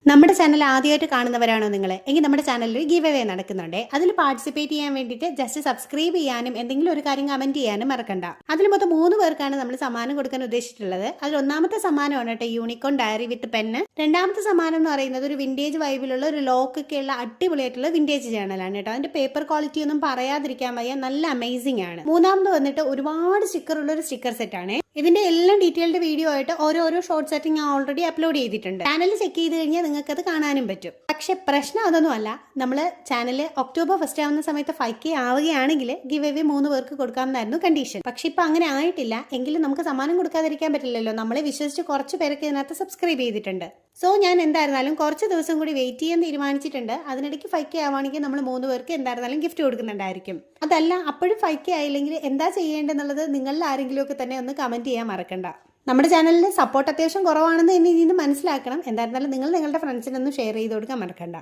നമ്മുടെ ചാനൽ ആദ്യമായിട്ട് കാണുന്നവരാണോ നിങ്ങൾ എങ്കിൽ നമ്മുടെ ചാനലിൽ ഗിവ് അവേ നടക്കുന്നുണ്ട്. അതിൽ പാർട്ടിസിപ്പേറ്റ് ചെയ്യാൻ വേണ്ടിയിട്ട് ജസ്റ്റ് സബ്സ്ക്രൈബ് ചെയ്യാനും എന്തെങ്കിലും ഒരു കാര്യം കമന്റ് ചെയ്യാനും മറക്കണ്ട. അതിൽ മൊത്തം 3 പേർക്കാണ് നമ്മൾ സമ്മാനം കൊടുക്കാൻ ഉദ്ദേശിച്ചിട്ടുള്ളത്. അതിൽ ഒന്നാമത്തെ സമ്മാനമാണ് കേട്ടോ യൂണിക്കോൺ ഡയറി വിത്ത് പെന്ന്. രണ്ടാമത്തെ സമ്മാനം എന്ന് പറയുന്നത് ഒരു വിന്റേജ് വൈബിലുള്ള ഒരു ലോക്കൊക്കെ ഉള്ള അടിപൊളിയായിട്ടുള്ള വിന്റേജ് ജേണലാണ് കേട്ടോ. അതിന്റെ പേപ്പർ ക്വാളിറ്റി ഒന്നും പറയാതിരിക്കാൻ വയ്യ, നല്ല അമേസിംഗ് ആണ്. മൂന്നാമത് വന്നിട്ട് ഒരുപാട് സ്റ്റിക്കർ ഉള്ള ഒരു സ്റ്റിക്കർ സെറ്റ് ആണ്. ഇതിന്റെ എല്ലാം ഡീറ്റെയിൽഡ് വീഡിയോ ആയിട്ട് ഓരോ ഷോർട്ട് സെറ്റ് ഞാൻ ഓൾറെഡി അപ്ലോഡ് ചെയ്തിട്ടുണ്ട്. ചാനൽ ചെക്ക് ചെയ്ത് കഴിഞ്ഞാൽ നിങ്ങൾക്ക് അത് കാണാനും പറ്റും. പക്ഷെ പ്രശ്നം അതൊന്നുമല്ല, നമ്മൾ ചാനൽ ഒക്ടോബർ 1 ആവുന്ന സമയത്ത് 5K ആവുകയാണെങ്കിൽ ഗിവ് അവേ 3 പേർക്ക് കൊടുക്കാമെന്നായിരുന്നു കണ്ടീഷൻ. പക്ഷെ ഇപ്പൊ അങ്ങനെ ആയിട്ടില്ല. എങ്കിലും നമുക്ക് സമ്മാനം കൊടുക്കാതിരിക്കാൻ പറ്റില്ലല്ലോ. നമ്മളെ വിശ്വസിച്ച് കുറച്ച് പേരൊക്കെ ഇതിനകത്ത് സബ്സ്ക്രൈബ് ചെയ്തിട്ടുണ്ട്. സോ ഞാൻ എന്തായിരുന്നാലും കുറച്ച് ദിവസം കൂടി വെയിറ്റ് ചെയ്യാൻ തീരുമാനിച്ചിട്ടുണ്ട്. അതിനിടയ്ക്ക് 5K ആവുകയാണെങ്കിൽ നമ്മൾ 3 പേർക്ക് എന്തായിരുന്നാലും ഗിഫ്റ്റ് കൊടുക്കുന്നുണ്ടായിരിക്കും. അതല്ല അപ്പോഴും 5K ആയില്ലെങ്കിൽ എന്താ ചെയ്യേണ്ടതെന്നുള്ളത് നിങ്ങളിൽ ആരെങ്കിലും ഒക്കെ തന്നെ ഒന്ന് കമന്റ് ചെയ്യാൻ മറക്കണ്ട. നമ്മുടെ ചാനലിൽ സപ്പോർട്ട് അത്യാവശ്യം കുറവാണെന്ന് ഇനി ഇതിന് മനസ്സിലാക്കണം. എന്തായിരുന്നാലും നിങ്ങൾ നിങ്ങളുടെ ഫ്രണ്ട്സിനൊന്നും ഷെയർ ചെയ്ത് കൊടുക്കാൻ മറക്കണ്ട.